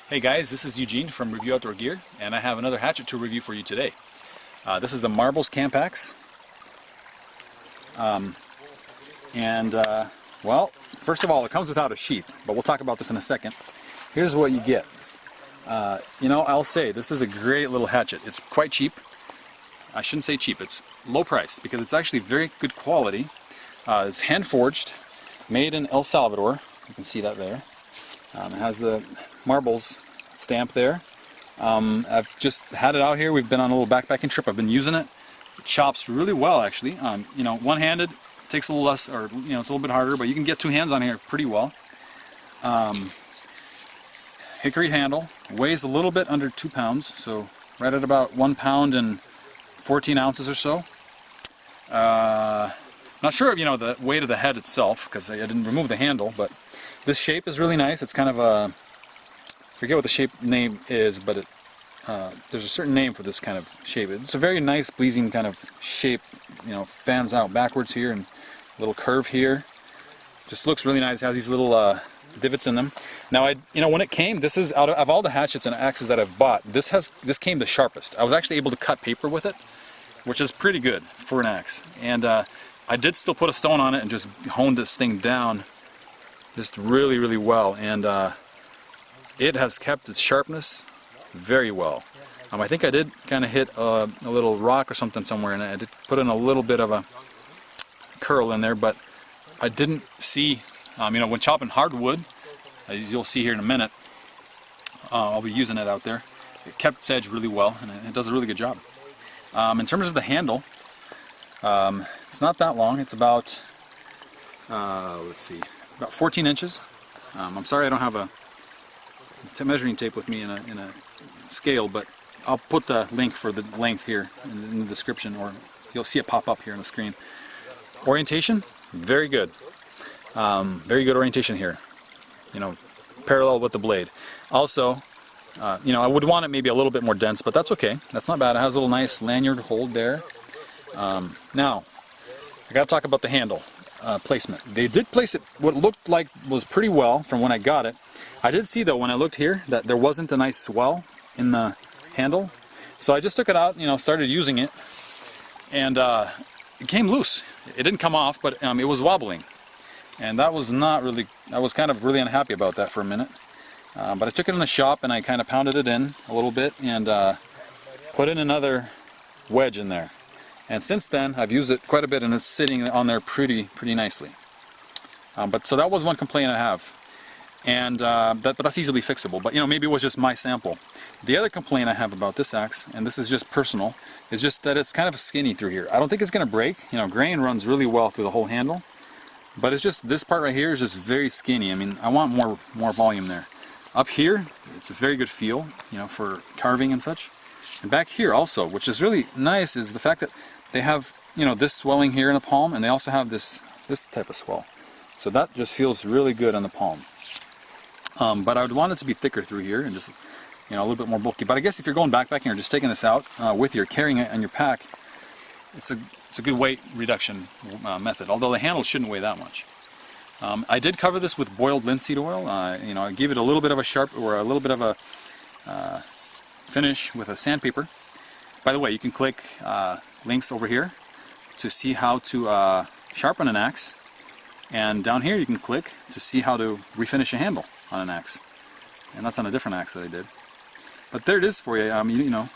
Hey guys, this is Eugene from Review Outdoor Gear, and I have another hatchet to review for you today. This is the Marbles Camp Axe. Well, first of all, it comes without a sheath, but we'll talk about this in a second. Here's what you get. I'll say this is a great little hatchet. It's quite cheap. I shouldn't say cheap, it's low priced because it's actually very good quality. It's hand forged, made in El Salvador. You can see that there. It has the Marbles stamp there. I've just had it out here. We've been on a little backpacking trip. I've been using it. It chops really well, actually. One-handed takes a little less, or it's a little bit harder, but you can get two hands on here pretty well. Hickory handle, weighs a little bit under 2 pounds, so right at about 1 pound and 14 ounces or so. Not sure of the weight of the head itself because I didn't remove the handle, but this shape is really nice. It's kind of a, I forget what the shape name is, but there's a certain name for this kind of shape. It's a very nice, pleasing kind of shape. Fans out backwards here and a little curve here. Just looks really nice. It has these little divots in them. Now, when it came, this is out of all the hatchets and axes that I've bought, this came the sharpest. I was actually able to cut paper with it, which is pretty good for an axe. And I did still put a stone on it and just honed this thing down just really, really well. And it has kept its sharpness very well. I think I did kind of hit a little rock or something somewhere, and I did put in a little bit of a curl in there, but I didn't see, when chopping hardwood, as you'll see here in a minute, I'll be using it out there. It kept its edge really well, and it does a really good job. In terms of the handle, it's not that long. It's about, about 14 inches. I'm sorry I don't have a measuring tape with me in a scale, but I'll put the link for the length here in the description, or you'll see it pop up here on the screen. Orientation, very good. Very good orientation here. Parallel with the blade. Also, I would want it maybe a little bit more dense, but that's okay. That's not bad. It has a little nice lanyard hold there. Now, I got to talk about the handle placement. They did place it what looked like was pretty well from when I got it. I did see, though, when I looked here, that there wasn't a nice swell in the handle. So I just took it out, started using it, and it came loose. It didn't come off, but it was wobbling. And that was not really, I was kind of really unhappy about that for a minute. But I took it in the shop and I kind of pounded it in a little bit and put in another wedge in there. And since then, I've used it quite a bit and it's sitting on there pretty nicely. So that was one complaint I have. And but that's easily fixable. But maybe it was just my sample. The other complaint I have about this axe, and this is just personal, is just that it's kind of skinny through here. I don't think it's going to break. Grain runs really well through the whole handle. But it's just, this part right here is just very skinny. I want more volume there. Up here, it's a very good feel, for carving and such. And back here also, which is really nice, is the fact that they have, this swelling here in the palm, and they also have this type of swell. So that just feels really good on the palm. But I would want it to be thicker through here and just, a little bit more bulky. But I guess if you're going backpacking or just taking this out with you, carrying it on your pack, it's a good weight reduction method. Although the handle shouldn't weigh that much. I did cover this with boiled linseed oil. I gave it a little bit of a sharp, or a little bit of a finish with a sandpaper. By the way, you can click links over here to see how to sharpen an axe. And down here you can click to see how to refinish a handle on an axe. And that's on a different axe that I did. But there it is for you.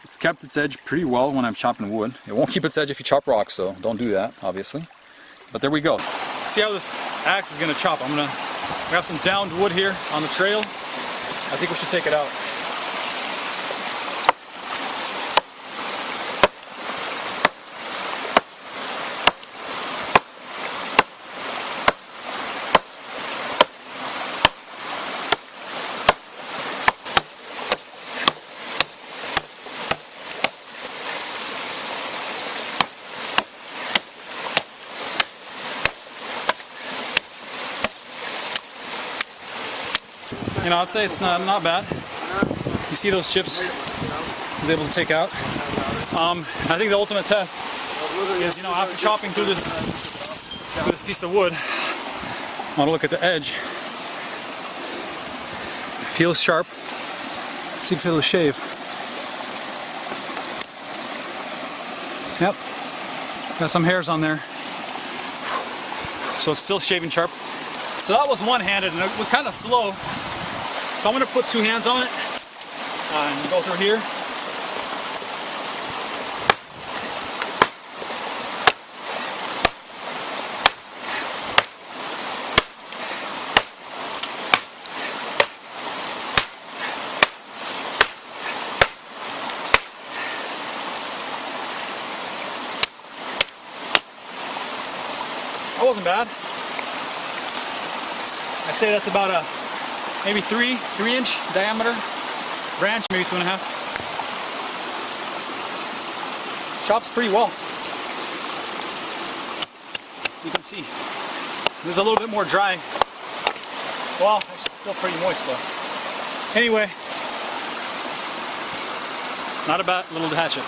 It's kept its edge pretty well when I'm chopping wood. It won't keep its edge if you chop rocks, so don't do that, obviously. But there we go. See how this axe is going to chop. We have some downed wood here on the trail. I think we should take it out. I'd say it's not bad. You see those chips I was able to take out. I think the ultimate test is, after chopping through this piece of wood, I want to look at the edge. feels sharp. Let's see if it'll shave. Yep, got some hairs on there. So it's still shaving sharp. So that was one-handed and it was kind of slow. So I'm going to put two hands on it and go through here. That wasn't bad. I'd say that's about a maybe 3-inch diameter branch, maybe 2.5. Chops pretty well. You can see this is a little bit more dry. Well, it's still pretty moist though. Anyway, not a bad little hatchet.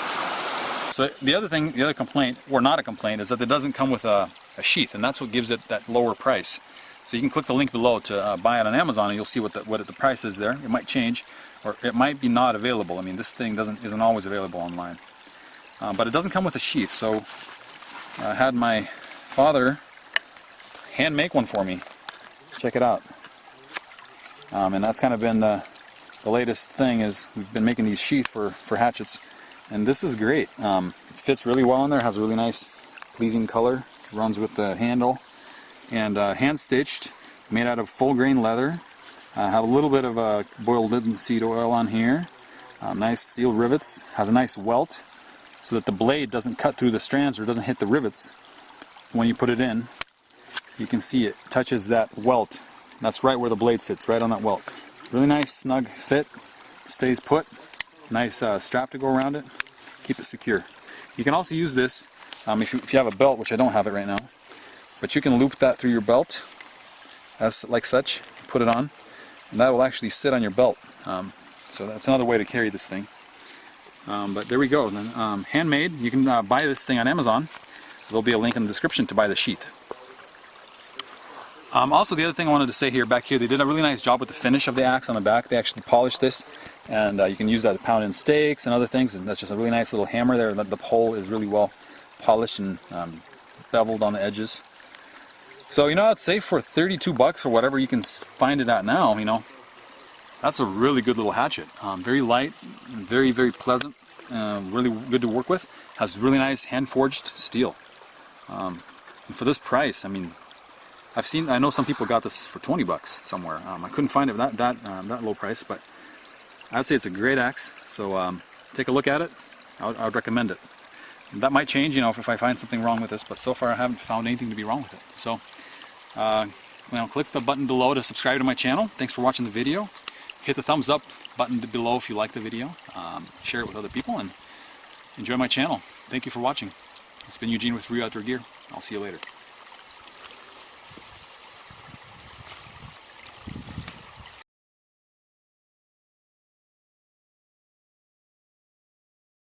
So the other complaint, or not a complaint, is that it doesn't come with a sheath, and that's what gives it that lower price. So you can click the link below to buy it on Amazon, and you'll see what the price is there. It might change, or it might be not available. I mean, this thing isn't always available online, but it doesn't come with a sheath. So I had my father hand make one for me. Check it out, and that's kind of been the latest thing. Is we've been making these sheath for hatchets, and this is great. It fits really well in there. Has a really nice, pleasing color. Runs with the handle, and hand stitched, made out of full grain leather. Have a little bit of boiled linseed oil on here. Nice steel rivets. Has a nice welt so that the blade doesn't cut through the strands or doesn't hit the rivets when you put it in. You can see it touches that welt. That's right where the blade sits, right on that welt. Really nice snug fit. Stays put. Nice strap to go around it. Keep it secure. You can also use this if you have a belt, which I don't have it right now, but you can loop that through your belt as like such, put it on, and that will actually sit on your belt. So that's another way to carry this thing. But there we go. Then, handmade. You can buy this thing on Amazon. There'll be a link in the description to buy the sheath. Also, the other thing I wanted to say here, back here, they did a really nice job with the finish of the axe on the back. They actually polished this, and you can use that to pound in steaks and other things, and that's just a really nice little hammer there. The hole is really well polished and beveled on the edges. So, you know, I'd say for 32 bucks or whatever you can find it at now, you know, that's a really good little hatchet. Very light, very, very pleasant, really good to work with. Has really nice hand-forged steel. And for this price, I mean, I know some people got this for 20 bucks somewhere. I couldn't find it at that low price, but I'd say it's a great axe. So take a look at it. I would recommend it. That might change, you know, if I find something wrong with this, but so far I haven't found anything to be wrong with it. So, you know, click the button below to subscribe to my channel. Thanks for watching the video. Hit the thumbs up button below if you like the video. Share it with other people and enjoy my channel. Thank you for watching. It's been Eugene with For You Outdoor Gear. I'll see you later.